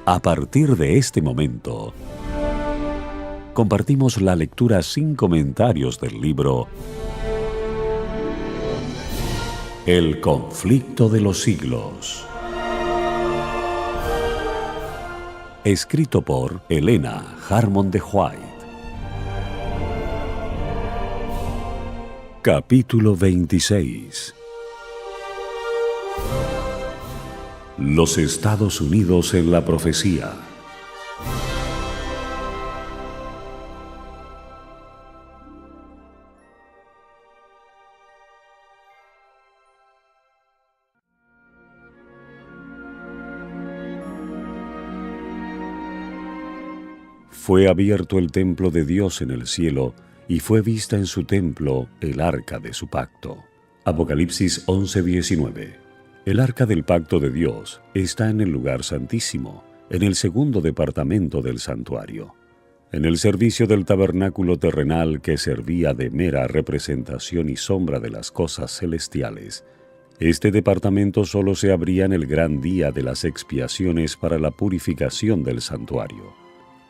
A partir de este momento, compartimos la lectura sin comentarios del libro El conflicto de los siglos, escrito por Helena Harmon de White. Capítulo 26. Los Estados Unidos en la profecía. Fue abierto el templo de Dios en el cielo, y fue vista en su templo el arca de su pacto. Apocalipsis 11:19. El arca del pacto de Dios está en el lugar santísimo, en el segundo departamento del santuario. En el servicio del tabernáculo terrenal, que servía de mera representación y sombra de las cosas celestiales, este departamento solo se abría en el gran día de las expiaciones para la purificación del santuario.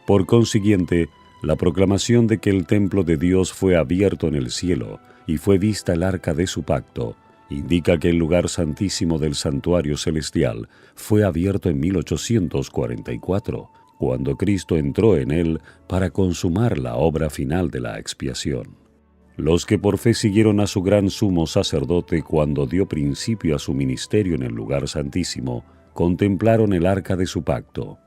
Por consiguiente, la proclamación de que el templo de Dios fue abierto en el cielo y fue vista el arca de su pacto indica que el lugar santísimo del santuario celestial fue abierto en 1844, cuando Cristo entró en él para consumar la obra final de la expiación. Los que por fe siguieron a su gran sumo sacerdote cuando dio principio a su ministerio en el lugar santísimo, contemplaron el arca de su pacto.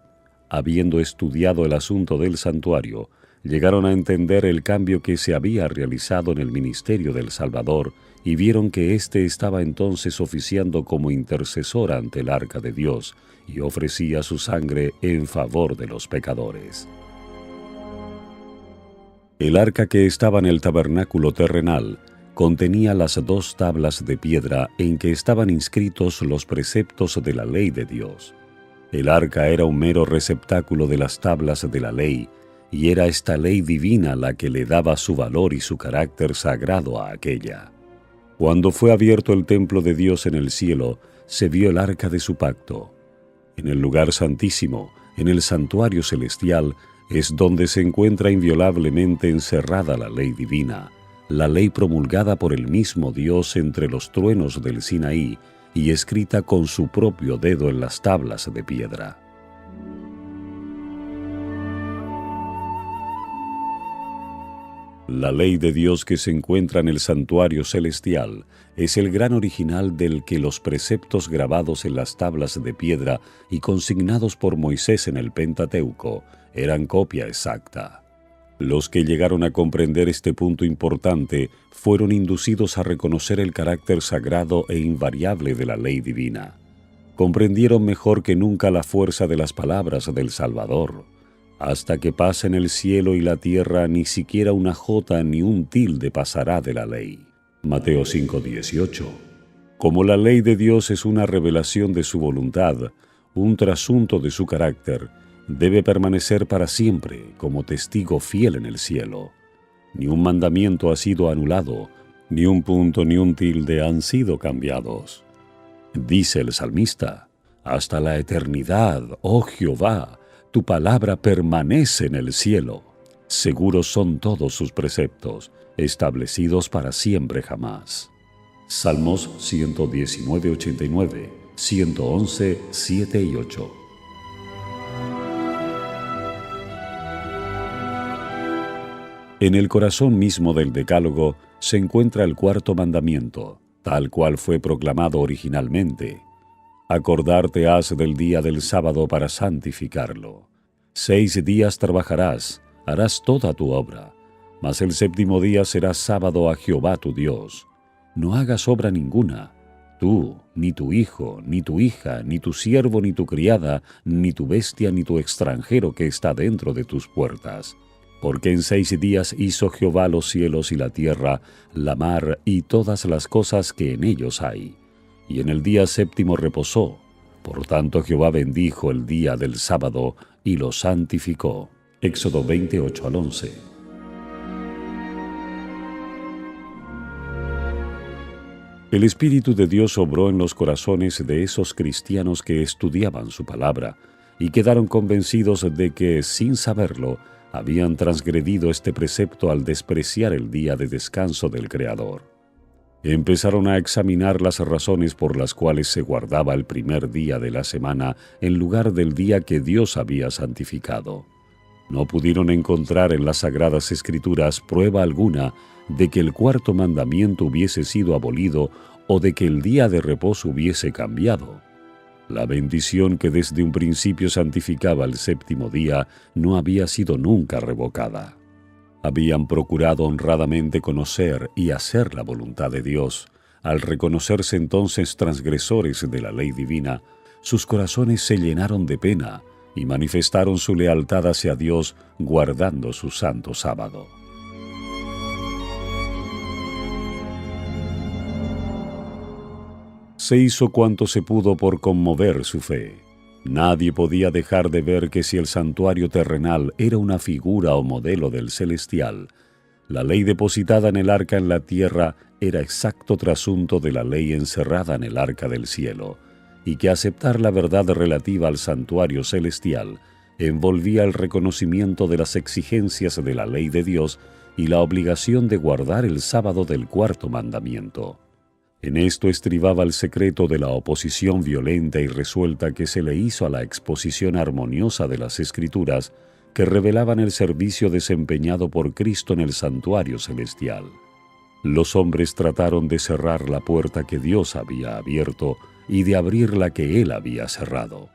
Habiendo estudiado el asunto del santuario, llegaron a entender el cambio que se había realizado en el ministerio del Salvador y vieron que éste estaba entonces oficiando como intercesor ante el arca de Dios y ofrecía su sangre en favor de los pecadores. El arca que estaba en el tabernáculo terrenal contenía las 2 tablas de piedra en que estaban inscritos los preceptos de la ley de Dios. El arca era un mero receptáculo de las tablas de la ley, y era esta ley divina la que le daba su valor y su carácter sagrado a aquella. Cuando fue abierto el templo de Dios en el cielo, se vio el arca de su pacto. En el lugar santísimo, en el santuario celestial, es donde se encuentra inviolablemente encerrada la ley divina, la ley promulgada por el mismo Dios entre los truenos del Sinaí y escrita con su propio dedo en las tablas de piedra. La ley de Dios que se encuentra en el santuario celestial es el gran original del que los preceptos grabados en las tablas de piedra y consignados por Moisés en el Pentateuco eran copia exacta. Los que llegaron a comprender este punto importante fueron inducidos a reconocer el carácter sagrado e invariable de la ley divina. Comprendieron mejor que nunca la fuerza de las palabras del Salvador. Hasta que pasen el cielo y la tierra, ni siquiera una jota ni un tilde pasará de la ley. Mateo 5:18. Como la ley de Dios es una revelación de su voluntad, un trasunto de su carácter, debe permanecer para siempre como testigo fiel en el cielo. Ni un mandamiento ha sido anulado, ni un punto ni un tilde han sido cambiados. Dice el salmista: «Hasta la eternidad, oh Jehová, tu palabra permanece en el cielo. Seguros son todos sus preceptos, establecidos para siempre jamás». Salmos 119:89, 111, 7 y 8. En el corazón mismo del Decálogo se encuentra el 4.º mandamiento, tal cual fue proclamado originalmente. Acordarte has del día del sábado para santificarlo. 6 días trabajarás, harás toda tu obra, mas el 7º día será sábado a Jehová tu Dios. No hagas obra ninguna, tú, ni tu hijo, ni tu hija, ni tu siervo, ni tu criada, ni tu bestia, ni tu extranjero que está dentro de tus puertas. Porque en 6 días hizo Jehová los cielos y la tierra, la mar y todas las cosas que en ellos hay. Y en el día 7º reposó. Por tanto Jehová bendijo el día del sábado y lo santificó. Éxodo 20:8-11. El Espíritu de Dios obró en los corazones de esos cristianos que estudiaban su palabra, y quedaron convencidos de que, sin saberlo, habían transgredido este precepto al despreciar el día de descanso del Creador. Empezaron a examinar las razones por las cuales se guardaba el primer día de la semana en lugar del día que Dios había santificado. No pudieron encontrar en las Sagradas Escrituras prueba alguna de que el cuarto mandamiento hubiese sido abolido o de que el día de reposo hubiese cambiado. La bendición que desde un principio santificaba el séptimo día no había sido nunca revocada. Habían procurado honradamente conocer y hacer la voluntad de Dios. Al reconocerse entonces transgresores de la ley divina, sus corazones se llenaron de pena y manifestaron su lealtad hacia Dios guardando su santo sábado. Se hizo cuanto se pudo por conmover su fe. Nadie podía dejar de ver que si el santuario terrenal era una figura o modelo del celestial, la ley depositada en el arca en la tierra era exacto trasunto de la ley encerrada en el arca del cielo, y que aceptar la verdad relativa al santuario celestial envolvía el reconocimiento de las exigencias de la ley de Dios y la obligación de guardar el sábado del cuarto mandamiento. En esto estribaba el secreto de la oposición violenta y resuelta que se le hizo a la exposición armoniosa de las Escrituras que revelaban el servicio desempeñado por Cristo en el santuario celestial. Los hombres trataron de cerrar la puerta que Dios había abierto y de abrir la que Él había cerrado.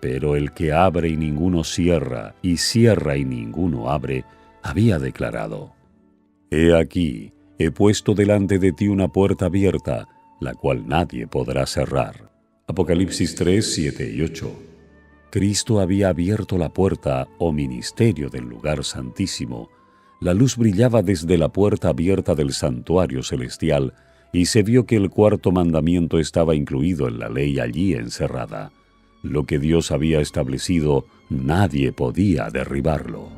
Pero el que abre y ninguno cierra, y cierra y ninguno abre, había declarado: «He aquí, he puesto delante de ti una puerta abierta, la cual nadie podrá cerrar». Apocalipsis 3, 7 y 8. Cristo había abierto la puerta o ministerio del lugar santísimo. La luz brillaba desde la puerta abierta del santuario celestial y se vio que el cuarto mandamiento estaba incluido en la ley allí encerrada. Lo que Dios había establecido, nadie podía derribarlo.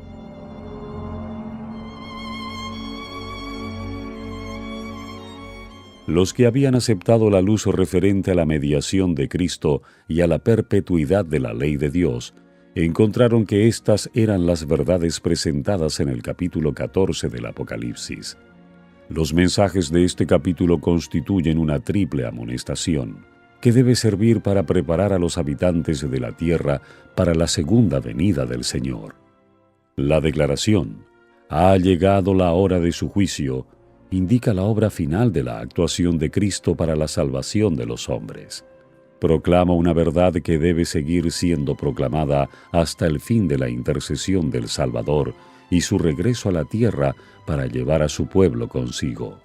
Los que habían aceptado la luz referente a la mediación de Cristo y a la perpetuidad de la ley de Dios, encontraron que éstas eran las verdades presentadas en el capítulo 14 del Apocalipsis. Los mensajes de este capítulo constituyen una triple amonestación, que debe servir para preparar a los habitantes de la tierra para la segunda venida del Señor. La declaración, «Ha llegado la hora de su juicio», indica la obra final de la actuación de Cristo para la salvación de los hombres. Proclama una verdad que debe seguir siendo proclamada hasta el fin de la intercesión del Salvador y su regreso a la tierra para llevar a su pueblo consigo.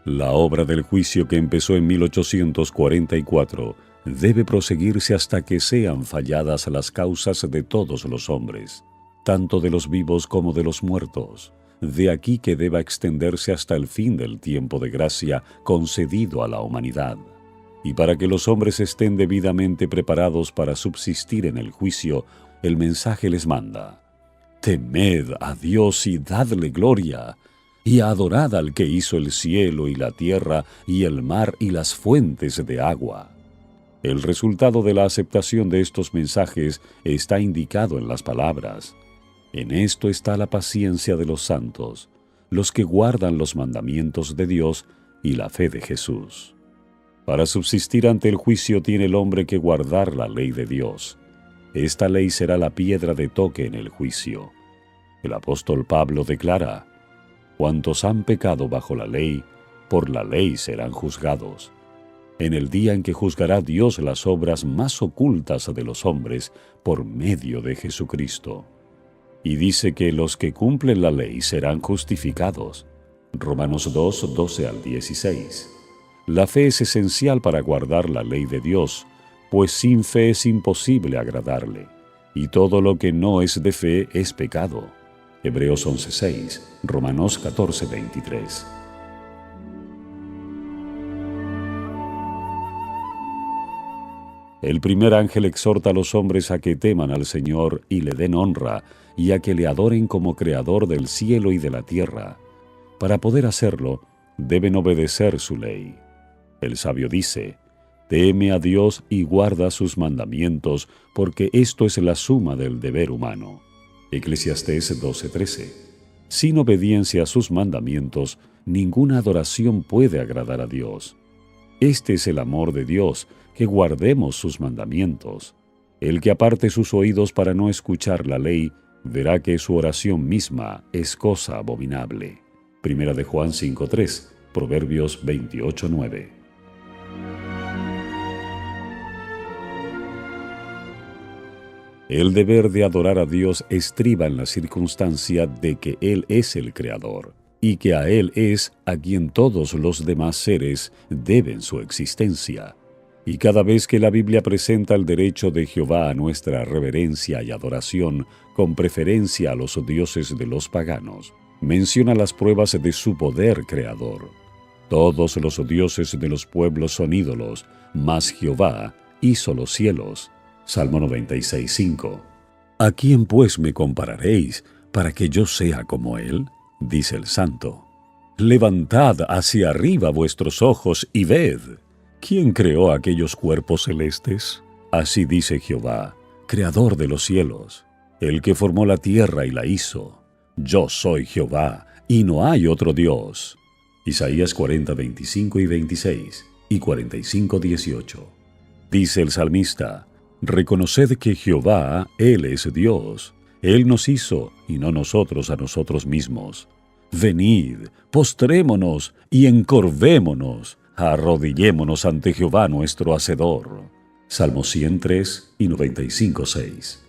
La obra del juicio que empezó en 1844 debe proseguirse hasta que sean falladas las causas de todos los hombres, tanto de los vivos como de los muertos. De aquí que deba extenderse hasta el fin del tiempo de gracia concedido a la humanidad. Y para que los hombres estén debidamente preparados para subsistir en el juicio, el mensaje les manda: «Temed a Dios y dadle gloria, y adorad al que hizo el cielo y la tierra y el mar y las fuentes de agua». El resultado de la aceptación de estos mensajes está indicado en las palabras: «En esto está la paciencia de los santos, los que guardan los mandamientos de Dios y la fe de Jesús». Para subsistir ante el juicio tiene el hombre que guardar la ley de Dios. Esta ley será la piedra de toque en el juicio. El apóstol Pablo declara: «Cuantos han pecado bajo la ley, por la ley serán juzgados. En el día en que juzgará Dios las obras más ocultas de los hombres por medio de Jesucristo». Y dice que los que cumplen la ley serán justificados. Romanos 2, 12 al 16. La fe es esencial para guardar la ley de Dios, pues sin fe es imposible agradarle, y todo lo que no es de fe es pecado. Hebreos 11:6, Romanos 14:23. El primer ángel exhorta a los hombres a que teman al Señor y le den honra, y a que le adoren como Creador del cielo y de la tierra. Para poder hacerlo, deben obedecer su ley. El sabio dice: Teme a Dios y guarda sus mandamientos, porque esto es la suma del deber humano. Eclesiastés 12:13. Sin obediencia a sus mandamientos, ninguna adoración puede agradar a Dios. Este es el amor de Dios, que guardemos sus mandamientos. El que aparte sus oídos para no escuchar la ley, verá que su oración misma es cosa abominable. Primera de Juan 5:3, Proverbios 28:9. El deber de adorar a Dios estriba en la circunstancia de que Él es el Creador, y que a Él es a quien todos los demás seres deben su existencia. Y cada vez que la Biblia presenta el derecho de Jehová a nuestra reverencia y adoración, con preferencia a los dioses de los paganos, menciona las pruebas de su poder creador. Todos los dioses de los pueblos son ídolos, mas Jehová hizo los cielos. Salmo 96:5. ¿A quién pues me compararéis para que yo sea como él? Dice el Santo. Levantad hacia arriba vuestros ojos y ved. ¿Quién creó aquellos cuerpos celestes? Así dice Jehová, creador de los cielos, el que formó la tierra y la hizo. Yo soy Jehová, y no hay otro Dios. Isaías 40:25 y 26 y 45:18. Dice el salmista, reconoced que Jehová, Él es Dios. Él nos hizo, y no nosotros a nosotros mismos. Venid, postrémonos y encorvémonos, arrodillémonos ante Jehová nuestro Hacedor. Salmo 103 y 95:6.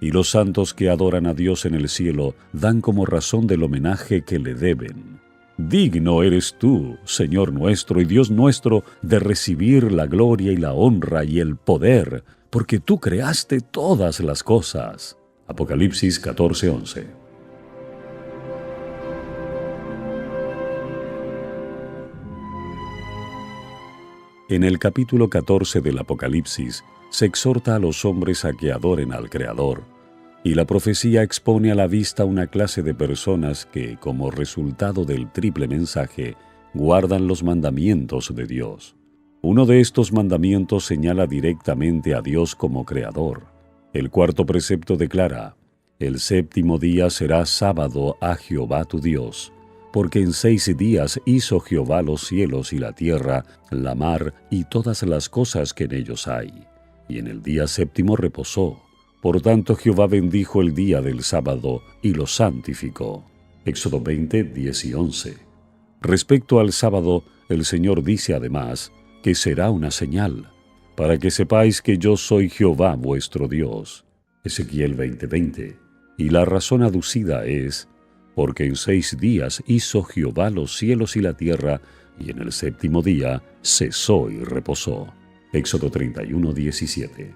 Y los santos que adoran a Dios en el cielo dan como razón del homenaje que le deben. Digno eres tú, Señor nuestro y Dios nuestro, de recibir la gloria y la honra y el poder, porque tú creaste todas las cosas. Apocalipsis 14:11. En el capítulo 14 del Apocalipsis se exhorta a los hombres a que adoren al Creador, y la profecía expone a la vista una clase de personas que, como resultado del triple mensaje, guardan los mandamientos de Dios. Uno de estos mandamientos señala directamente a Dios como Creador. El cuarto precepto declara, el séptimo día será sábado a Jehová tu Dios, porque en 6 días hizo Jehová los cielos y la tierra, la mar y todas las cosas que en ellos hay. Y en el día séptimo reposó. Por tanto Jehová bendijo el día del sábado y lo santificó. Éxodo 20:10 y 11. Respecto al sábado, el Señor dice además que será una señal, para que sepáis que yo soy Jehová vuestro Dios. Ezequiel 20:20. Y la razón aducida es, porque en 6 días hizo Jehová los cielos y la tierra, y en el séptimo día cesó y reposó. Éxodo 31:17.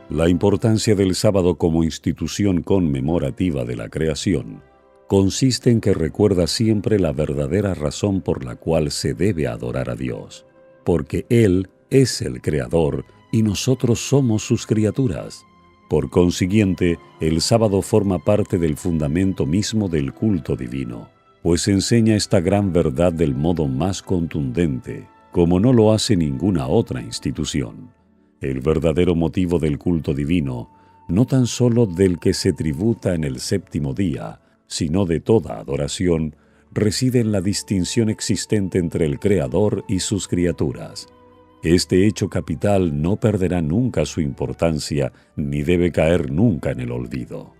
La importancia del sábado como institución conmemorativa de la creación consiste en que recuerda siempre la verdadera razón por la cual se debe adorar a Dios, porque Él es el Creador y nosotros somos sus criaturas. Por consiguiente, el sábado forma parte del fundamento mismo del culto divino, pues enseña esta gran verdad del modo más contundente, como no lo hace ninguna otra institución. El verdadero motivo del culto divino, no tan solo del que se tributa en el séptimo día, sino de toda adoración, reside en la distinción existente entre el Creador y sus criaturas. Este hecho capital no perderá nunca su importancia ni debe caer nunca en el olvido.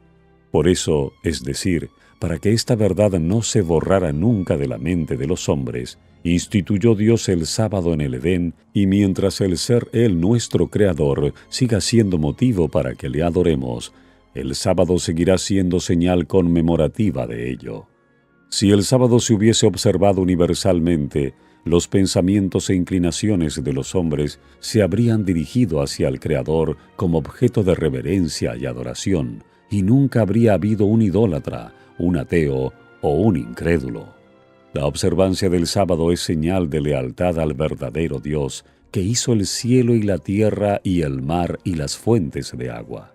Por eso, es decir, para que esta verdad no se borrara nunca de la mente de los hombres, instituyó Dios el sábado en el Edén, y mientras el ser Él nuestro Creador siga siendo motivo para que le adoremos, el sábado seguirá siendo señal conmemorativa de ello. Si el sábado se hubiese observado universalmente, los pensamientos e inclinaciones de los hombres se habrían dirigido hacia el Creador como objeto de reverencia y adoración, y nunca habría habido un idólatra, un ateo o un incrédulo. La observancia del sábado es señal de lealtad al verdadero Dios, que hizo el cielo y la tierra y el mar y las fuentes de agua.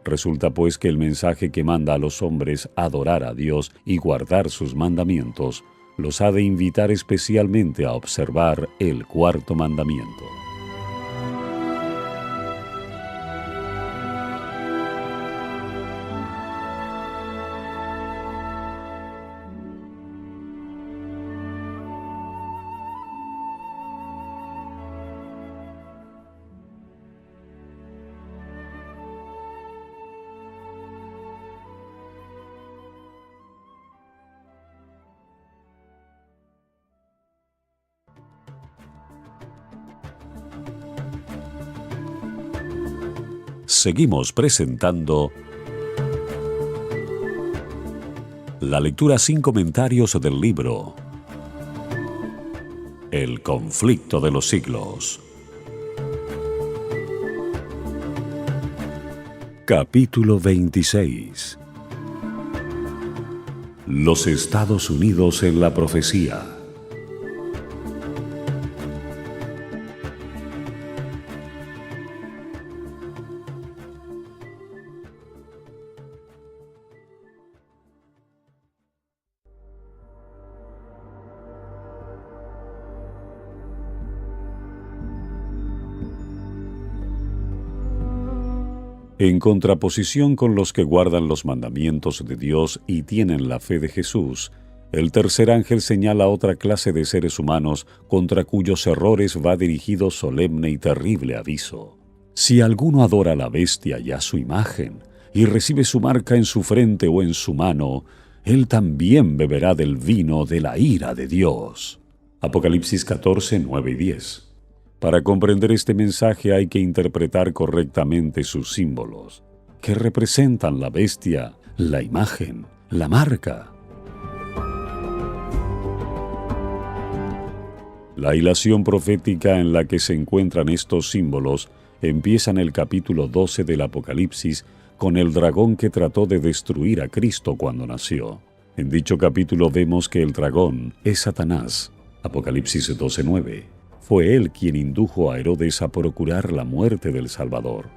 Resulta pues que el mensaje que manda a los hombres adorar a Dios y guardar sus mandamientos los ha de invitar especialmente a observar el cuarto mandamiento. Seguimos presentando la lectura sin comentarios del libro El conflicto de los siglos. Capítulo 26. Los Estados Unidos en la profecía. En contraposición con los que guardan los mandamientos de Dios y tienen la fe de Jesús, el tercer ángel señala otra clase de seres humanos contra cuyos errores va dirigido solemne y terrible aviso. Si alguno adora a la bestia y a su imagen, y recibe su marca en su frente o en su mano, él también beberá del vino de la ira de Dios. Apocalipsis 14, 9 y 10. Para comprender este mensaje hay que interpretar correctamente sus símbolos, que representan la bestia, la imagen, la marca. La hilación profética en la que se encuentran estos símbolos empieza en el capítulo 12 del Apocalipsis con el dragón que trató de destruir a Cristo cuando nació. En dicho capítulo vemos que el dragón es Satanás. Apocalipsis 12:9. Fue él quien indujo a Herodes a procurar la muerte del Salvador.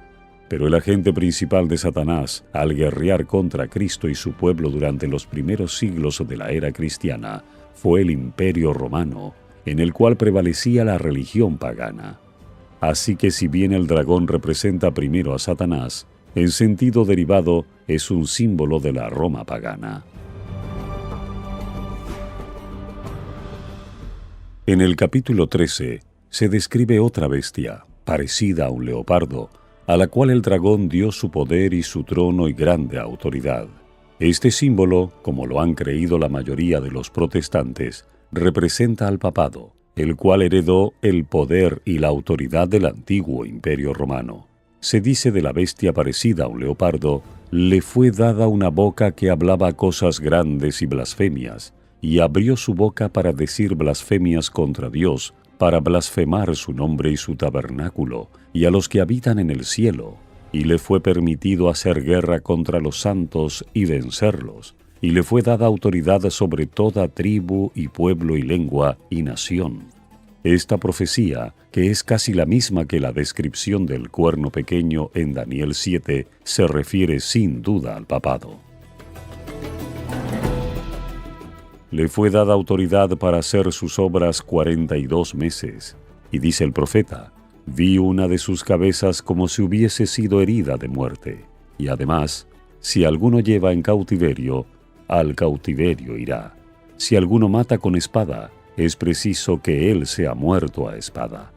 Pero el agente principal de Satanás, al guerrear contra Cristo y su pueblo durante los primeros siglos de la era cristiana, fue el Imperio Romano, en el cual prevalecía la religión pagana. Así que si bien el dragón representa primero a Satanás, en sentido derivado es un símbolo de la Roma pagana. En el capítulo 13 se describe otra bestia, parecida a un leopardo, a la cual el dragón dio su poder y su trono y grande autoridad. Este símbolo, como lo han creído la mayoría de los protestantes, representa al papado, el cual heredó el poder y la autoridad del antiguo Imperio Romano. Se dice de la bestia parecida a un leopardo, le fue dada una boca que hablaba cosas grandes y blasfemias, y abrió su boca para decir blasfemias contra Dios, para blasfemar su nombre y su tabernáculo, y a los que habitan en el cielo, y le fue permitido hacer guerra contra los santos y vencerlos, y le fue dada autoridad sobre toda tribu y pueblo y lengua y nación. Esta profecía, que es casi la misma que la descripción del cuerno pequeño en Daniel 7, se refiere sin duda al papado. Le fue dada autoridad para hacer sus obras 42 meses. Y dice el profeta, vi una de sus cabezas como si hubiese sido herida de muerte. Y además, si alguno lleva en cautiverio, al cautiverio irá. Si alguno mata con espada, es preciso que él sea muerto a espada.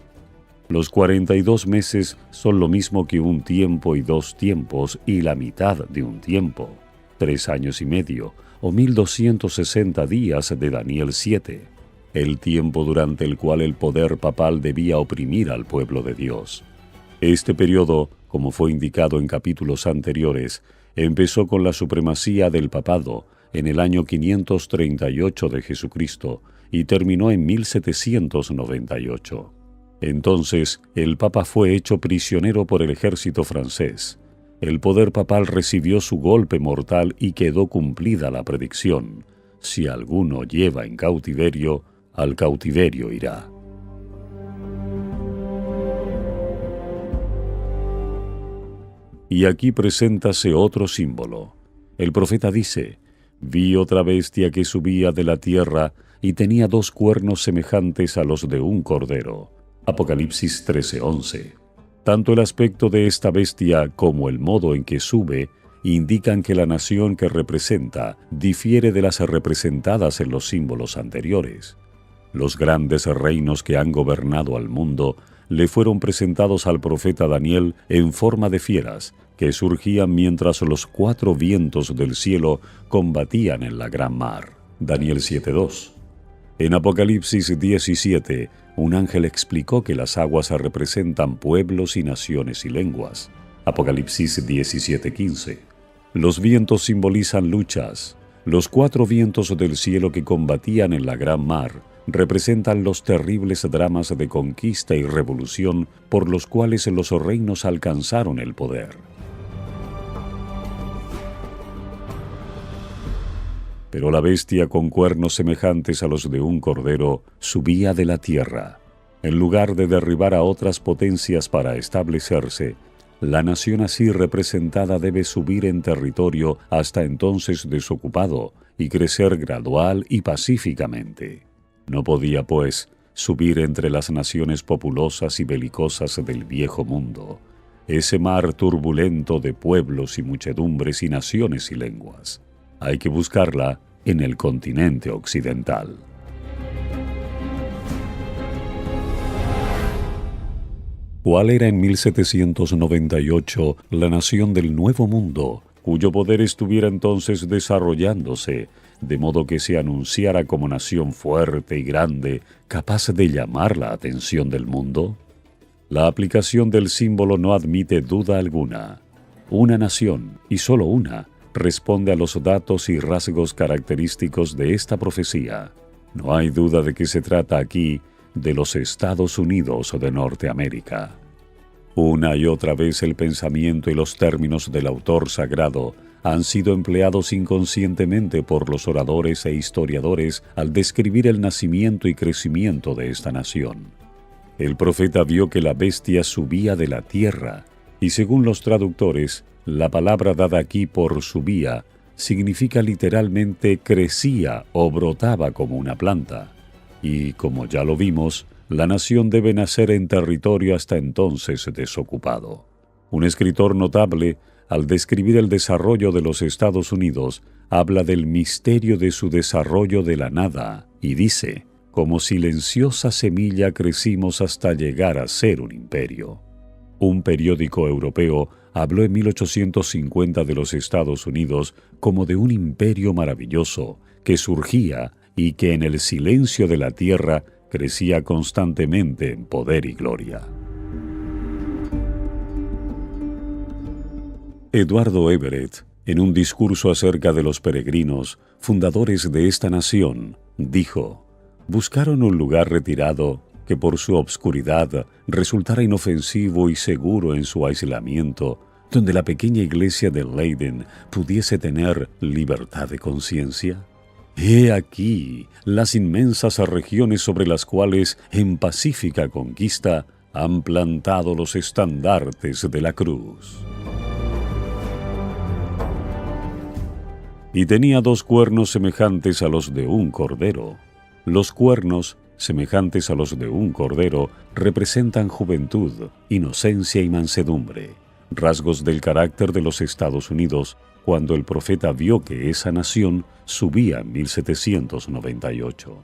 Los 42 meses son lo mismo que un tiempo y 2 tiempos y la mitad de un tiempo, 3 años y medio, o 1260 días de Daniel 7, el tiempo durante el cual el poder papal debía oprimir al pueblo de Dios. Este periodo, como fue indicado en capítulos anteriores, empezó con la supremacía del papado en el año 538 de Jesucristo y terminó en 1798. Entonces, el papa fue hecho prisionero por el ejército francés. El poder papal recibió su golpe mortal y quedó cumplida la predicción. Si alguno lleva en cautiverio, al cautiverio irá. Y aquí preséntase otro símbolo. El profeta dice, Vi otra bestia que subía de la tierra y tenía 2 cuernos semejantes a los de un cordero. Apocalipsis 13:11. Tanto el aspecto de esta bestia como el modo en que sube indican que la nación que representa difiere de las representadas en los símbolos anteriores. Los grandes reinos que han gobernado al mundo le fueron presentados al profeta Daniel en forma de fieras, que surgían mientras los 4 vientos del cielo combatían en la gran mar. Daniel 7:2. En Apocalipsis 17, un ángel explicó que las aguas representan pueblos y naciones y lenguas. Apocalipsis 17:15. Los vientos simbolizan luchas. Los 4 vientos del cielo que combatían en la gran mar representan los terribles dramas de conquista y revolución por los cuales los reinos alcanzaron el poder. Pero la bestia con cuernos semejantes a los de un cordero subía de la tierra. En lugar de derribar a otras potencias para establecerse, la nación así representada debe subir en territorio hasta entonces desocupado y crecer gradual y pacíficamente. No podía, pues, subir entre las naciones populosas y belicosas del viejo mundo, ese mar turbulento de pueblos y muchedumbres y naciones y lenguas. Hay que buscarla en el continente occidental. ¿Cuál era en 1798 la nación del Nuevo Mundo, cuyo poder estuviera entonces desarrollándose, de modo que se anunciara como nación fuerte y grande, capaz de llamar la atención del mundo? La aplicación del símbolo no admite duda alguna. Una nación, y solo una, responde a los datos y rasgos característicos de esta profecía. No hay duda de que se trata aquí de los Estados Unidos de Norteamérica. Una y otra vez el pensamiento y los términos del autor sagrado han sido empleados inconscientemente por los oradores e historiadores al describir el nacimiento y crecimiento de esta nación. El profeta vio que la bestia subía de la tierra, y según los traductores, la palabra dada aquí por subía significa literalmente crecía o brotaba como una planta. Y, como ya lo vimos, la nación debe nacer en territorio hasta entonces desocupado. Un escritor notable, al describir el desarrollo de los Estados Unidos, habla del misterio de su desarrollo de la nada y dice: como silenciosa semilla crecimos hasta llegar a ser un imperio. Un periódico europeo habló en 1850 de los Estados Unidos como de un imperio maravilloso que surgía y que en el silencio de la tierra crecía constantemente en poder y gloria. Eduardo Everett, en un discurso acerca de los peregrinos, fundadores de esta nación, dijo: buscaron un lugar retirado que por su obscuridad resultara inofensivo y seguro en su aislamiento, donde la pequeña iglesia de Leiden pudiese tener libertad de conciencia. He aquí las inmensas regiones sobre las cuales en pacífica conquista han plantado los estandartes de la cruz. Y tenía 2 cuernos semejantes a los de un cordero. Los cuernos, semejantes a los de un cordero, representan juventud, inocencia y mansedumbre, rasgos del carácter de los Estados Unidos, cuando el profeta vio que esa nación subía en 1798.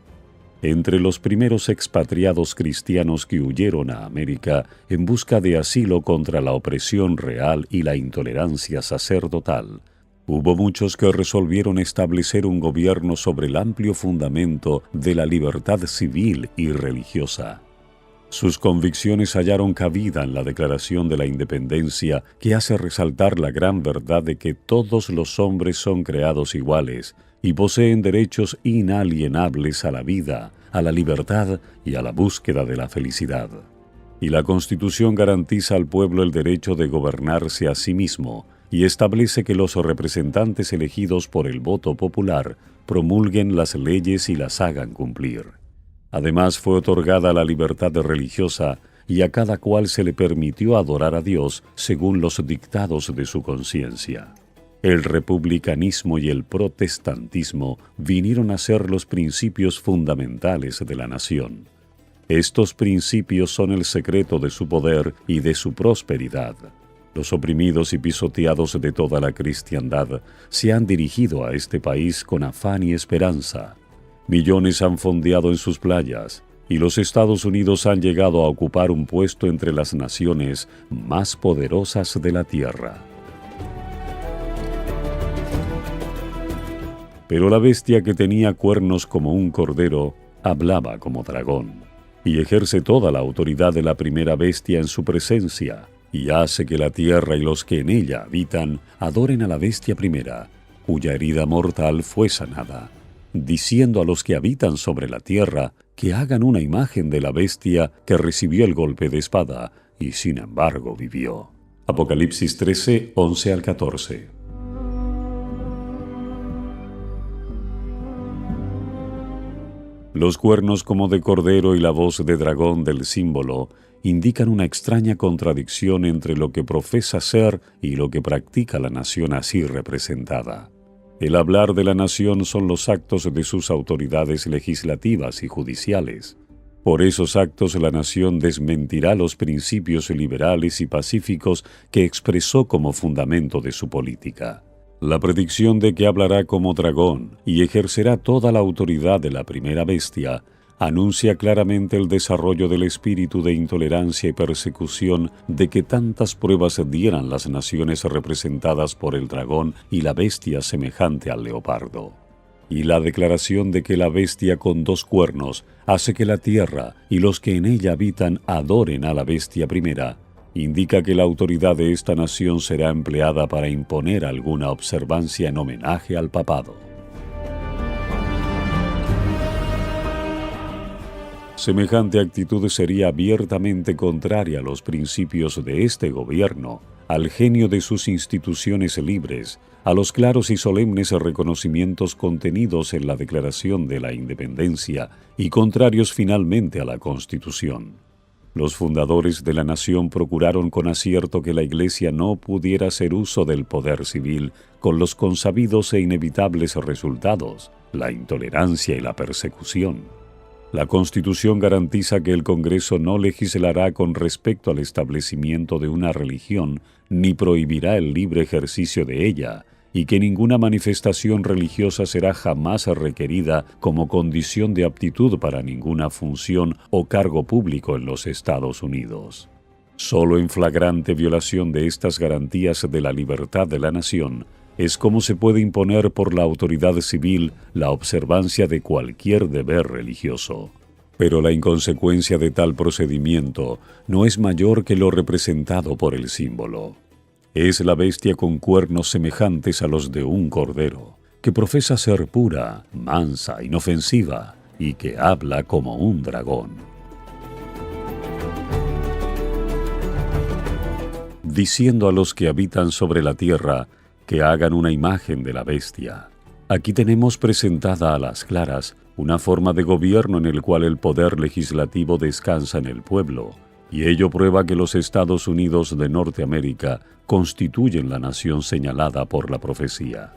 Entre los primeros expatriados cristianos que huyeron a América en busca de asilo contra la opresión real y la intolerancia sacerdotal, hubo muchos que resolvieron establecer un gobierno sobre el amplio fundamento de la libertad civil y religiosa. Sus convicciones hallaron cabida en la Declaración de la Independencia, que hace resaltar la gran verdad de que todos los hombres son creados iguales y poseen derechos inalienables a la vida, a la libertad y a la búsqueda de la felicidad. Y la Constitución garantiza al pueblo el derecho de gobernarse a sí mismo y establece que los representantes elegidos por el voto popular promulguen las leyes y las hagan cumplir. Además, fue otorgada la libertad religiosa y a cada cual se le permitió adorar a Dios según los dictados de su conciencia. El republicanismo y el protestantismo vinieron a ser los principios fundamentales de la nación. Estos principios son el secreto de su poder y de su prosperidad. Los oprimidos y pisoteados de toda la cristiandad se han dirigido a este país con afán y esperanza. Millones han fondeado en sus playas, y los Estados Unidos han llegado a ocupar un puesto entre las naciones más poderosas de la tierra. Pero la bestia que tenía cuernos como un cordero, hablaba como dragón, y ejerce toda la autoridad de la primera bestia en su presencia, y hace que la tierra y los que en ella habitan adoren a la bestia primera, cuya herida mortal fue sanada, diciendo a los que habitan sobre la tierra que hagan una imagen de la bestia que recibió el golpe de espada y sin embargo vivió. Apocalipsis 13, 11 al 14. Los cuernos como de cordero y la voz de dragón del símbolo indican una extraña contradicción entre lo que profesa ser y lo que practica la nación así representada. El hablar de la nación son los actos de sus autoridades legislativas y judiciales. Por esos actos la nación desmentirá los principios liberales y pacíficos que expresó como fundamento de su política. La predicción de que hablará como dragón y ejercerá toda la autoridad de la primera bestia anuncia claramente el desarrollo del espíritu de intolerancia y persecución de que tantas pruebas dieran las naciones representadas por el dragón y la bestia semejante al leopardo. Y la declaración de que la bestia con dos cuernos hace que la tierra y los que en ella habitan adoren a la bestia primera, indica que la autoridad de esta nación será empleada para imponer alguna observancia en homenaje al papado. Semejante actitud sería abiertamente contraria a los principios de este gobierno, al genio de sus instituciones libres, a los claros y solemnes reconocimientos contenidos en la Declaración de la Independencia y contrarios finalmente a la Constitución. Los fundadores de la nación procuraron con acierto que la Iglesia no pudiera hacer uso del poder civil con los consabidos e inevitables resultados, la intolerancia y la persecución. La Constitución garantiza que el Congreso no legislará con respecto al establecimiento de una religión ni prohibirá el libre ejercicio de ella, y que ninguna manifestación religiosa será jamás requerida como condición de aptitud para ninguna función o cargo público en los Estados Unidos. Solo en flagrante violación de estas garantías de la libertad de la nación es como se puede imponer por la autoridad civil la observancia de cualquier deber religioso. Pero la inconsecuencia de tal procedimiento no es mayor que lo representado por el símbolo. Es la bestia con cuernos semejantes a los de un cordero, que profesa ser pura, mansa, inofensiva, y que habla como un dragón. Diciendo a los que habitan sobre la tierra que hagan una imagen de la bestia. Aquí tenemos presentada a las claras una forma de gobierno en el cual el poder legislativo descansa en el pueblo, y ello prueba que los Estados Unidos de Norteamérica constituyen la nación señalada por la profecía.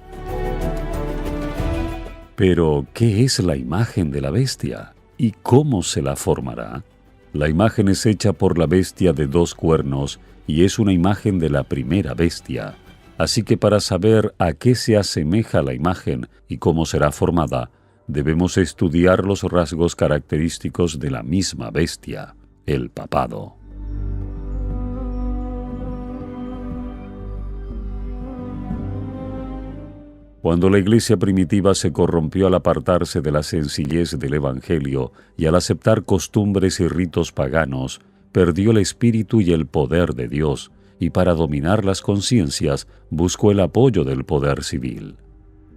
Pero, ¿qué es la imagen de la bestia? ¿Y cómo se la formará? La imagen es hecha por la bestia de dos cuernos y es una imagen de la primera bestia. Así que para saber a qué se asemeja la imagen y cómo será formada, debemos estudiar los rasgos característicos de la misma bestia, el papado. Cuando la iglesia primitiva se corrompió al apartarse de la sencillez del Evangelio y al aceptar costumbres y ritos paganos, perdió el espíritu y el poder de Dios, y para dominar las conciencias buscó el apoyo del poder civil.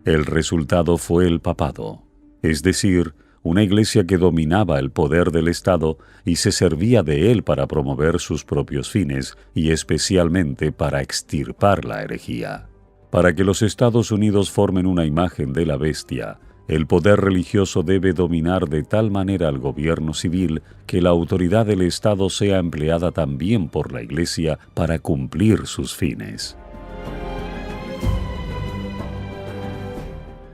El resultado fue el papado, es decir, una iglesia que dominaba el poder del Estado y se servía de él para promover sus propios fines y especialmente para extirpar la herejía. Para que los Estados Unidos formen una imagen de la bestia, el poder religioso debe dominar de tal manera al gobierno civil que la autoridad del Estado sea empleada también por la Iglesia para cumplir sus fines.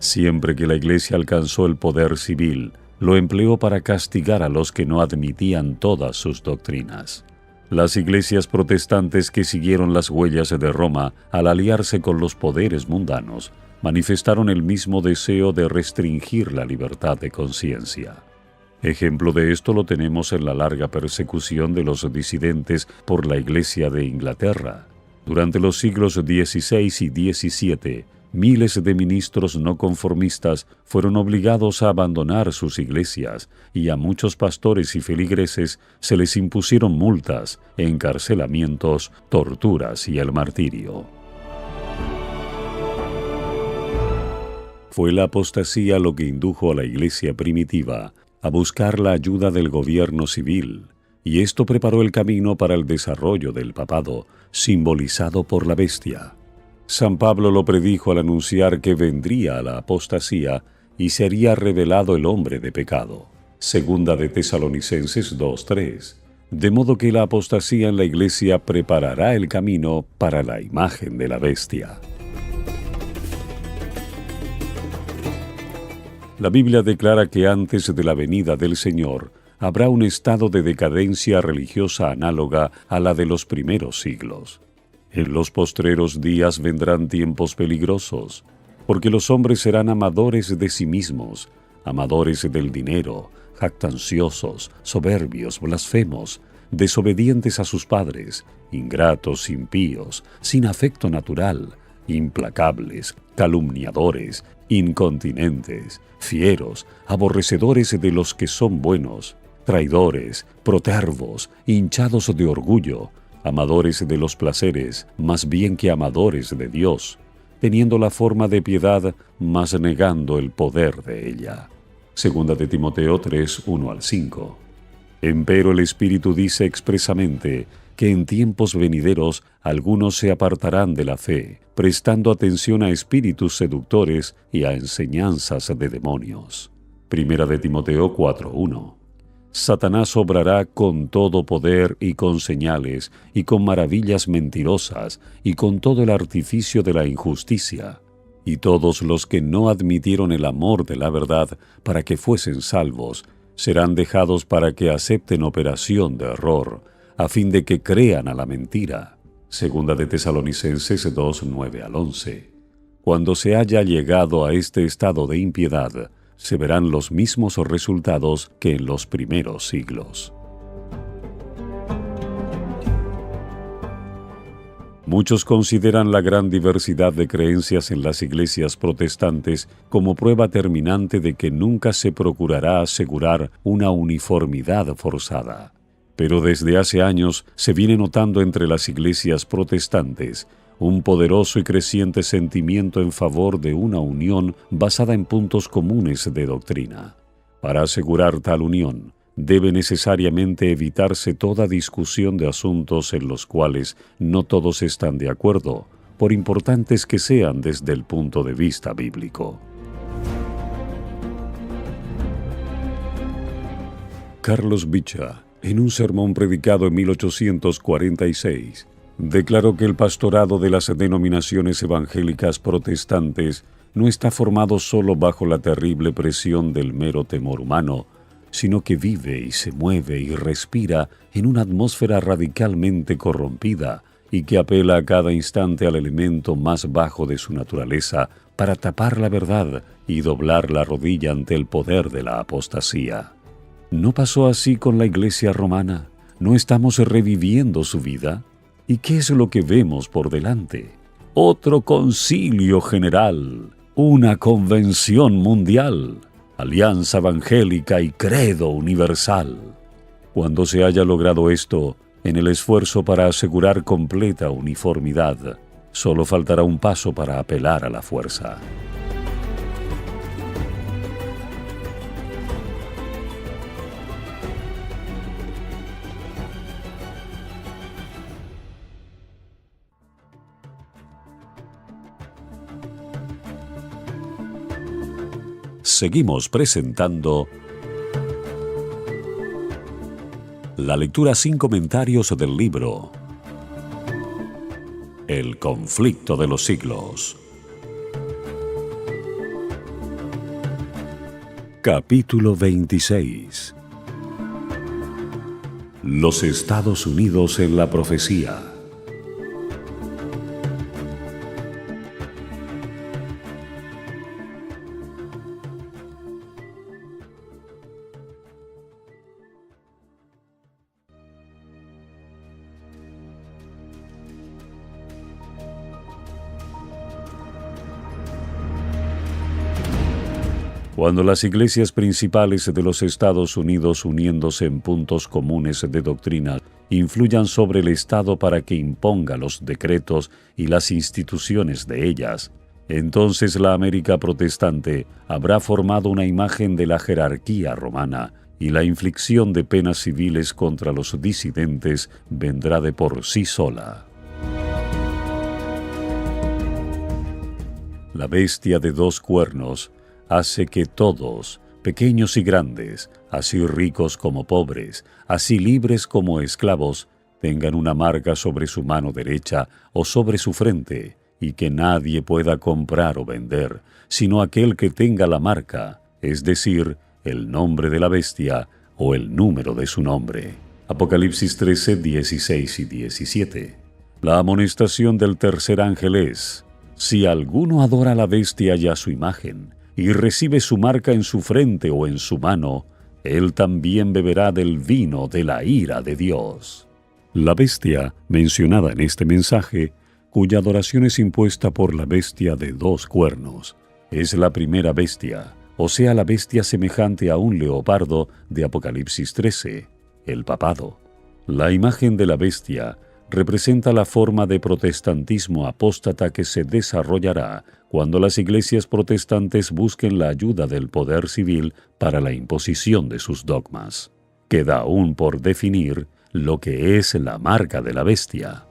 Siempre que la Iglesia alcanzó el poder civil, lo empleó para castigar a los que no admitían todas sus doctrinas. Las iglesias protestantes que siguieron las huellas de Roma al aliarse con los poderes mundanos, manifestaron el mismo deseo de restringir la libertad de conciencia. Ejemplo de esto lo tenemos en la larga persecución de los disidentes por la Iglesia de Inglaterra. Durante los siglos XVI y XVII, miles de ministros no conformistas fueron obligados a abandonar sus iglesias y a muchos pastores y feligreses se les impusieron multas, encarcelamientos, torturas y el martirio. Fue la apostasía lo que indujo a la iglesia primitiva a buscar la ayuda del gobierno civil, y esto preparó el camino para el desarrollo del papado, simbolizado por la bestia. San Pablo lo predijo al anunciar que vendría la apostasía y sería revelado el hombre de pecado. Segunda de Tesalonicenses 2:3. De modo que la apostasía en la iglesia preparará el camino para la imagen de la bestia. La Biblia declara que antes de la venida del Señor habrá un estado de decadencia religiosa análoga a la de los primeros siglos. En los postreros días vendrán tiempos peligrosos, porque los hombres serán amadores de sí mismos, amadores del dinero, jactanciosos, soberbios, blasfemos, desobedientes a sus padres, ingratos, impíos, sin afecto natural, implacables, calumniadores, incontinentes, fieros, aborrecedores de los que son buenos, traidores, protervos, hinchados de orgullo, amadores de los placeres, más bien que amadores de Dios, teniendo la forma de piedad, mas negando el poder de ella. Segunda de Timoteo 3, 1-5. Empero el Espíritu dice expresamente que en tiempos venideros algunos se apartarán de la fe, prestando atención a espíritus seductores y a enseñanzas de demonios. Primera de Timoteo 4:1. Satanás obrará con todo poder y con señales y con maravillas mentirosas y con todo el artificio de la injusticia. Y todos los que no admitieron el amor de la verdad para que fuesen salvos, serán dejados para que acepten operación de error, a fin de que crean a la mentira. Segunda de Tesalonicenses 2, 9-11. Cuando se haya llegado a este estado de impiedad, se verán los mismos resultados que en los primeros siglos. Muchos consideran la gran diversidad de creencias en las iglesias protestantes como prueba terminante de que nunca se procurará asegurar una uniformidad forzada. Pero desde hace años se viene notando entre las iglesias protestantes un poderoso y creciente sentimiento en favor de una unión basada en puntos comunes de doctrina. Para asegurar tal unión, debe necesariamente evitarse toda discusión de asuntos en los cuales no todos están de acuerdo, por importantes que sean desde el punto de vista bíblico. Carlos Bicha, en un sermón predicado en 1846, declaró que el pastorado de las denominaciones evangélicas protestantes no está formado solo bajo la terrible presión del mero temor humano, sino que vive y se mueve y respira en una atmósfera radicalmente corrompida y que apela a cada instante al elemento más bajo de su naturaleza para tapar la verdad y doblar la rodilla ante el poder de la apostasía. ¿No pasó así con la Iglesia romana? ¿No estamos reviviendo su vida? ¿Y qué es lo que vemos por delante? Otro concilio general, una convención mundial, alianza evangélica y credo universal. Cuando se haya logrado esto, en el esfuerzo para asegurar completa uniformidad, solo faltará un paso para apelar a la fuerza. Seguimos presentando la lectura sin comentarios del libro El conflicto de los siglos. Capítulo 26. Los Estados Unidos en la profecía. Cuando las iglesias principales de los Estados Unidos, uniéndose en puntos comunes de doctrina, influyan sobre el Estado para que imponga los decretos y las instituciones de ellas, entonces la América protestante habrá formado una imagen de la jerarquía romana y la inflicción de penas civiles contra los disidentes vendrá de por sí sola. La bestia de dos cuernos hace que todos, pequeños y grandes, así ricos como pobres, así libres como esclavos, tengan una marca sobre su mano derecha o sobre su frente, y que nadie pueda comprar o vender, sino aquel que tenga la marca, es decir, el nombre de la bestia o el número de su nombre. Apocalipsis 13, 16 y 17. La amonestación del tercer ángel es: si alguno adora a la bestia y a su imagen, y recibe su marca en su frente o en su mano, él también beberá del vino de la ira de Dios. La bestia, mencionada en este mensaje, cuya adoración es impuesta por la bestia de dos cuernos, es la primera bestia, o sea, la bestia semejante a un leopardo de Apocalipsis 13, el papado. La imagen de la bestia representa la forma de protestantismo apóstata que se desarrollará cuando las iglesias protestantes busquen la ayuda del poder civil para la imposición de sus dogmas. Queda aún por definir lo que es la marca de la bestia.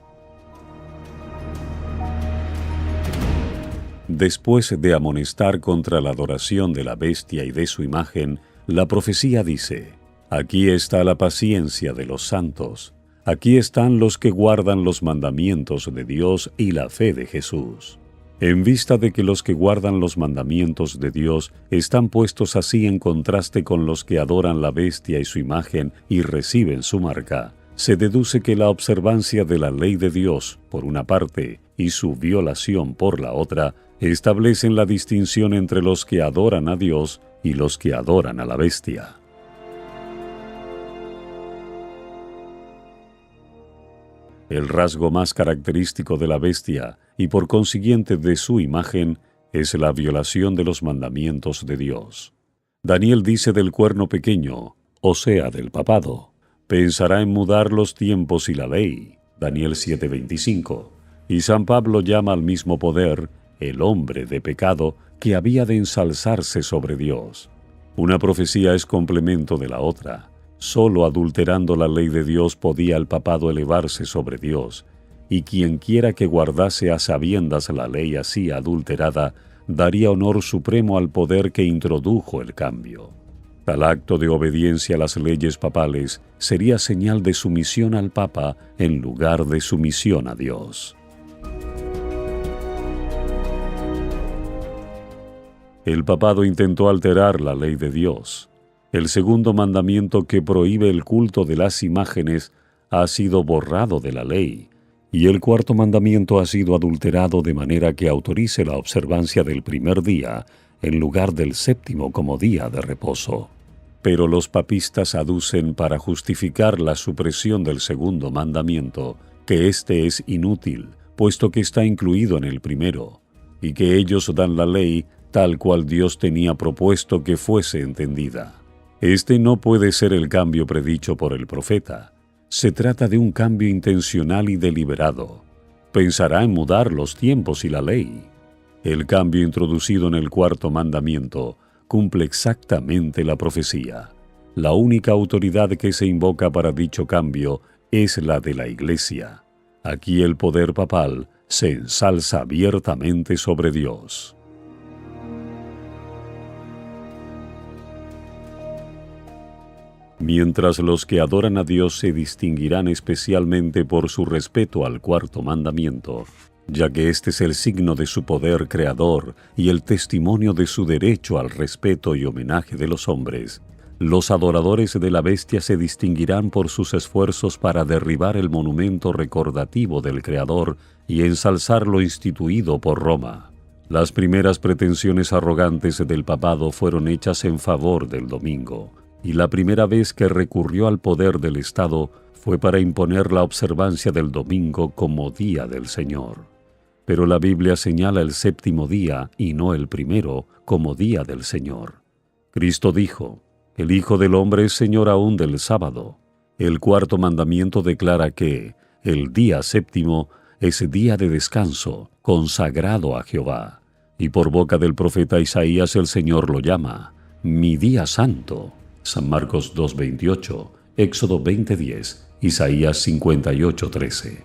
Después de amonestar contra la adoración de la bestia y de su imagen, la profecía dice: aquí está la paciencia de los santos. Aquí están los que guardan los mandamientos de Dios y la fe de Jesús. En vista de que los que guardan los mandamientos de Dios están puestos así en contraste con los que adoran la bestia y su imagen y reciben su marca, se deduce que la observancia de la ley de Dios, por una parte, y su violación por la otra, establecen la distinción entre los que adoran a Dios y los que adoran a la bestia. El rasgo más característico de la bestia, y por consiguiente de su imagen, es la violación de los mandamientos de Dios. Daniel dice del cuerno pequeño, o sea, del papado: pensará en mudar los tiempos y la ley. Daniel 7:25. Y San Pablo llama al mismo poder el hombre de pecado que había de ensalzarse sobre Dios. Una profecía es complemento de la otra. Solo adulterando la ley de Dios podía el papado elevarse sobre Dios, y quienquiera que guardase a sabiendas la ley así adulterada, daría honor supremo al poder que introdujo el cambio. Tal acto de obediencia a las leyes papales sería señal de sumisión al Papa en lugar de sumisión a Dios. El papado intentó alterar la ley de Dios. El segundo mandamiento, que prohíbe el culto de las imágenes, ha sido borrado de la ley, y el cuarto mandamiento ha sido adulterado de manera que autorice la observancia del primer día en lugar del séptimo como día de reposo. Pero los papistas aducen para justificar la supresión del segundo mandamiento que éste es inútil, puesto que está incluido en el primero, y que ellos dan la ley tal cual Dios tenía propuesto que fuese entendida. Este no puede ser el cambio predicho por el profeta. Se trata de un cambio intencional y deliberado. Pensará en mudar los tiempos y la ley. El cambio introducido en el cuarto mandamiento cumple exactamente la profecía. La única autoridad que se invoca para dicho cambio es la de la Iglesia. Aquí el poder papal se ensalza abiertamente sobre Dios. Mientras los que adoran a Dios se distinguirán especialmente por su respeto al cuarto mandamiento, ya que este es el signo de su poder creador y el testimonio de su derecho al respeto y homenaje de los hombres. Los adoradores de la bestia se distinguirán por sus esfuerzos para derribar el monumento recordativo del Creador y ensalzar lo instituido por Roma. Las primeras pretensiones arrogantes del papado fueron hechas en favor del domingo, y la primera vez que recurrió al poder del Estado fue para imponer la observancia del domingo como día del Señor. Pero la Biblia señala el séptimo día, y no el primero, como día del Señor. Cristo dijo: «El Hijo del Hombre es Señor aún del sábado». El cuarto mandamiento declara que el día séptimo es día de descanso, consagrado a Jehová. Y por boca del profeta Isaías el Señor lo llama «mi día santo». San Marcos 2:28, Éxodo 20:10, Isaías 58:13.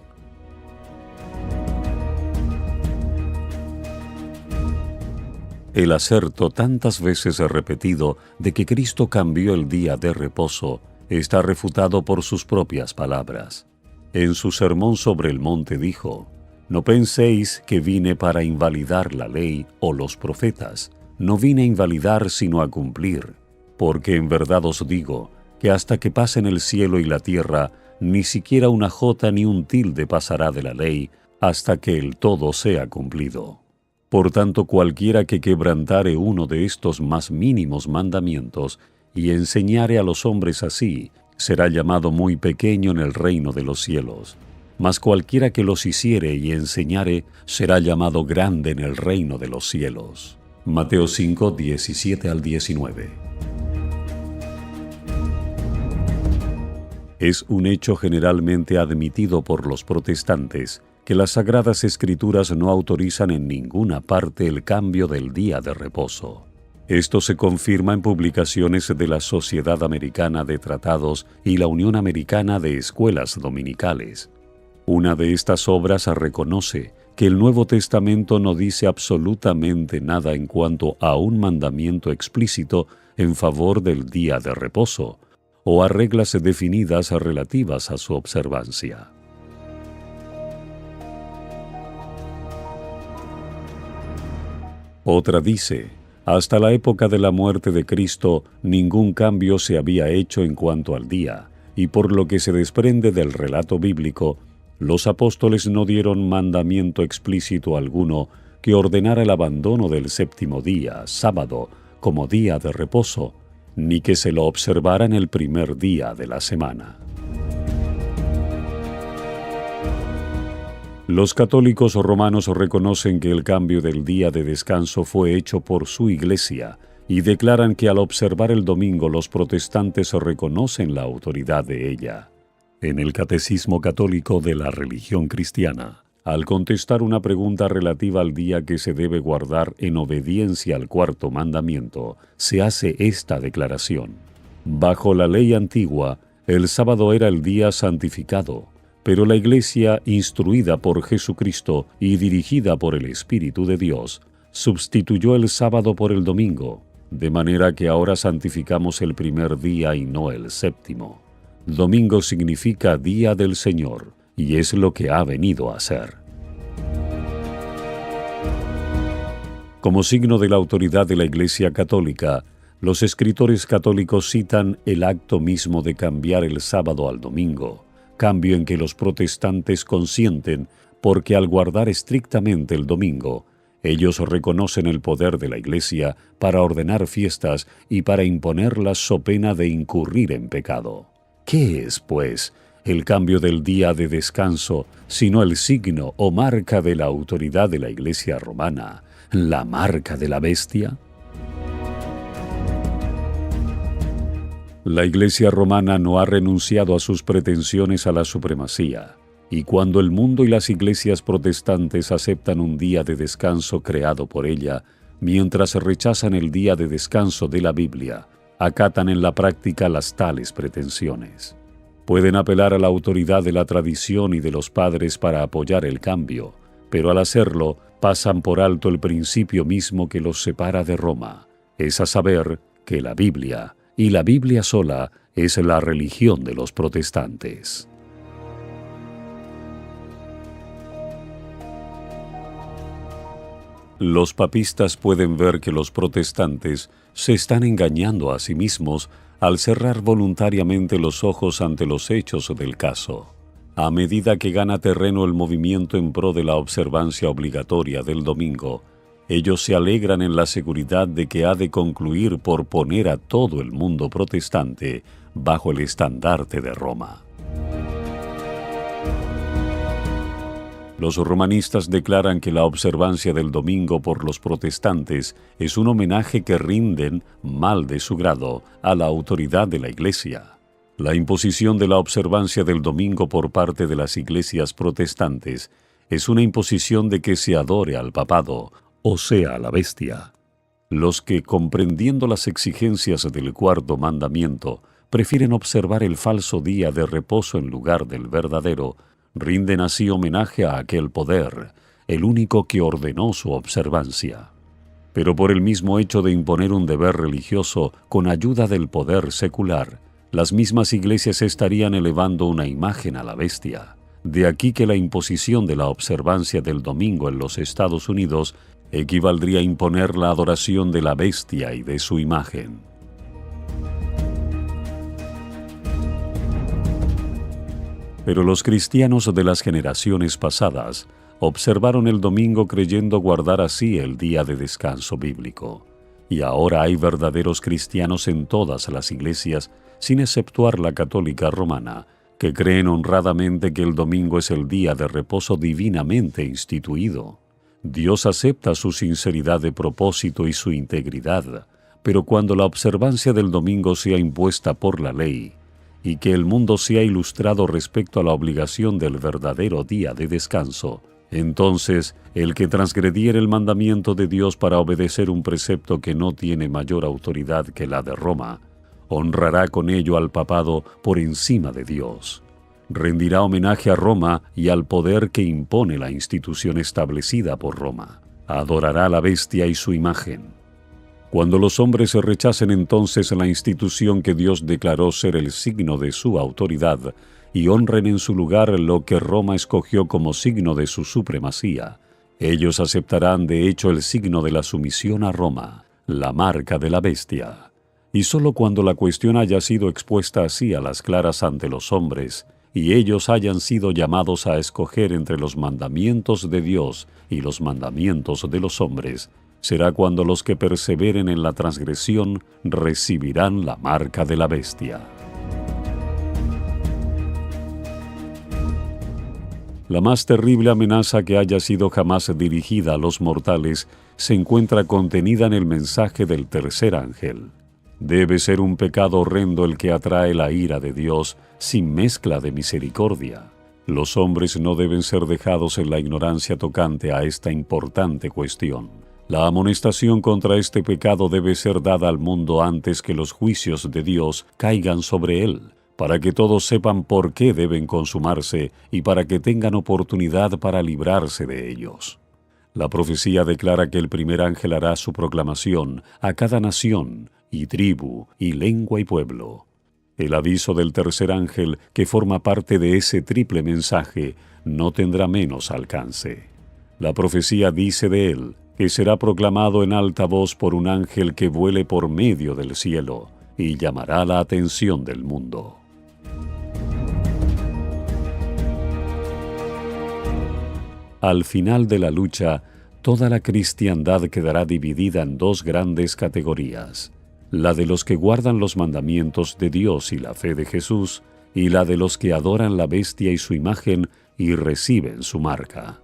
El aserto tantas veces repetido de que Cristo cambió el día de reposo está refutado por sus propias palabras. En su sermón sobre el monte dijo: «No penséis que vine para invalidar la ley o los profetas. No vine a invalidar sino a cumplir. Porque en verdad os digo que hasta que pasen el cielo y la tierra, ni siquiera una jota ni un tilde pasará de la ley hasta que el todo sea cumplido». Por tanto, cualquiera que quebrantare uno de estos más mínimos mandamientos y enseñare a los hombres así, será llamado muy pequeño en el reino de los cielos. Mas cualquiera que los hiciere y enseñare, será llamado grande en el reino de los cielos. Mateo 5, 17 al 19. Es un hecho generalmente admitido por los protestantes que las Sagradas Escrituras no autorizan en ninguna parte el cambio del día de reposo. Esto se confirma en publicaciones de la Sociedad Americana de Tratados y la Unión Americana de Escuelas Dominicales. Una de estas obras reconoce que el Nuevo Testamento no dice absolutamente nada en cuanto a un mandamiento explícito en favor del día de reposo, o a reglas definidas relativas a su observancia. Otra dice: hasta la época de la muerte de Cristo, ningún cambio se había hecho en cuanto al día, y por lo que se desprende del relato bíblico, los apóstoles no dieron mandamiento explícito alguno que ordenara el abandono del séptimo día, sábado, como día de reposo, ni que se lo observara en el primer día de la semana. Los católicos romanos reconocen que el cambio del día de descanso fue hecho por su Iglesia y declaran que al observar el domingo los protestantes reconocen la autoridad de ella. En el Catecismo Católico de la Religión Cristiana, al contestar una pregunta relativa al día que se debe guardar en obediencia al cuarto mandamiento, se hace esta declaración: bajo la ley antigua, el sábado era el día santificado, pero la Iglesia, instruida por Jesucristo y dirigida por el Espíritu de Dios, sustituyó el sábado por el domingo, de manera que ahora santificamos el primer día y no el séptimo. Domingo significa día del Señor, y es lo que ha venido a ser. Como signo de la autoridad de la Iglesia Católica, los escritores católicos citan el acto mismo de cambiar el sábado al domingo, cambio en que los protestantes consienten porque al guardar estrictamente el domingo, ellos reconocen el poder de la Iglesia para ordenar fiestas y para imponerlas so pena de incurrir en pecado. ¿Qué es, pues, el cambio del día de descanso, sino el signo o marca de la autoridad de la Iglesia romana, la marca de la bestia? La Iglesia romana no ha renunciado a sus pretensiones a la supremacía, y cuando el mundo y las iglesias protestantes aceptan un día de descanso creado por ella, mientras rechazan el día de descanso de la Biblia, acatan en la práctica las tales pretensiones. Pueden apelar a la autoridad de la tradición y de los padres para apoyar el cambio, pero al hacerlo pasan por alto el principio mismo que los separa de Roma, es a saber, que la Biblia, y la Biblia sola, es la religión de los protestantes. Los papistas pueden ver que los protestantes se están engañando a sí mismos al cerrar voluntariamente los ojos ante los hechos del caso. A medida que gana terreno el movimiento en pro de la observancia obligatoria del domingo, ellos se alegran en la seguridad de que ha de concluir por poner a todo el mundo protestante bajo el estandarte de Roma. Los romanistas declaran que la observancia del domingo por los protestantes es un homenaje que rinden, mal de su grado, a la autoridad de la Iglesia. La imposición de la observancia del domingo por parte de las iglesias protestantes es una imposición de que se adore al papado, o sea, a la bestia. Los que, comprendiendo las exigencias del cuarto mandamiento, prefieren observar el falso día de reposo en lugar del verdadero, rinden así homenaje a aquel poder, el único que ordenó su observancia. Pero por el mismo hecho de imponer un deber religioso con ayuda del poder secular, las mismas iglesias estarían elevando una imagen a la bestia. De aquí que la imposición de la observancia del domingo en los Estados Unidos equivaldría a imponer la adoración de la bestia y de su imagen. Pero los cristianos de las generaciones pasadas observaron el domingo creyendo guardar así el día de descanso bíblico. Y ahora hay verdaderos cristianos en todas las iglesias, sin exceptuar la católica romana, que creen honradamente que el domingo es el día de reposo divinamente instituido. Dios acepta su sinceridad de propósito y su integridad, pero cuando la observancia del domingo sea impuesta por la ley, y que el mundo sea ilustrado respecto a la obligación del verdadero día de descanso, entonces el que transgrediere el mandamiento de Dios para obedecer un precepto que no tiene mayor autoridad que la de Roma, honrará con ello al papado por encima de Dios. Rendirá homenaje a Roma y al poder que impone la institución establecida por Roma. Adorará a la bestia y su imagen. Cuando los hombres rechacen entonces la institución que Dios declaró ser el signo de su autoridad y honren en su lugar lo que Roma escogió como signo de su supremacía, ellos aceptarán de hecho el signo de la sumisión a Roma, la marca de la bestia. Y sólo cuando la cuestión haya sido expuesta así a las claras ante los hombres, y ellos hayan sido llamados a escoger entre los mandamientos de Dios y los mandamientos de los hombres, será cuando los que perseveren en la transgresión recibirán la marca de la bestia. La más terrible amenaza que haya sido jamás dirigida a los mortales se encuentra contenida en el mensaje del tercer ángel. Debe ser un pecado horrendo el que atrae la ira de Dios sin mezcla de misericordia. Los hombres no deben ser dejados en la ignorancia tocante a esta importante cuestión. La amonestación contra este pecado debe ser dada al mundo antes que los juicios de Dios caigan sobre él, para que todos sepan por qué deben consumarse y para que tengan oportunidad para librarse de ellos. La profecía declara que el primer ángel hará su proclamación a cada nación, y tribu, y lengua y pueblo. El aviso del tercer ángel, que forma parte de ese triple mensaje, no tendrá menos alcance. La profecía dice de él que será proclamado en alta voz por un ángel que vuele por medio del cielo y llamará la atención del mundo. Al final de la lucha, toda la cristiandad quedará dividida en dos grandes categorías: la de los que guardan los mandamientos de Dios y la fe de Jesús, y la de los que adoran la bestia y su imagen y reciben su marca.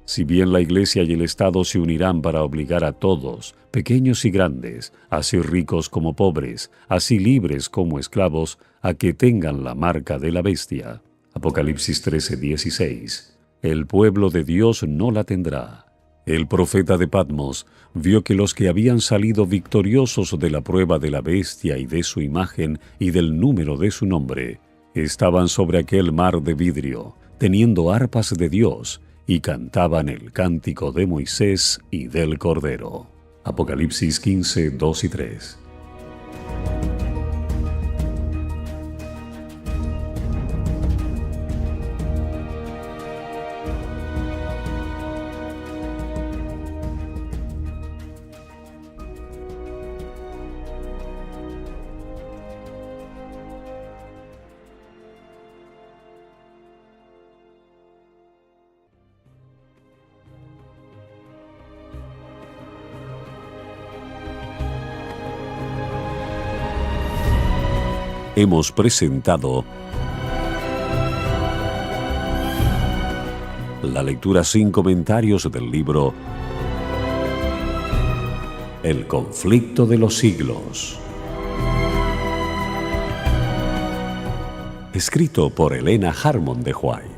Si bien la Iglesia y el Estado se unirán para obligar a todos, pequeños y grandes, así ricos como pobres, así libres como esclavos, a que tengan la marca de la bestia. Apocalipsis 13:16. El pueblo de Dios no la tendrá. El profeta de Patmos vio que los que habían salido victoriosos de la prueba de la bestia y de su imagen y del número de su nombre, estaban sobre aquel mar de vidrio, teniendo arpas de Dios, y cantaban el cántico de Moisés y del Cordero. Apocalipsis 15:2 y 3. hemos presentado la lectura sin comentarios del libro El conflicto de los siglos, escrito por Elena Harmon de Huay.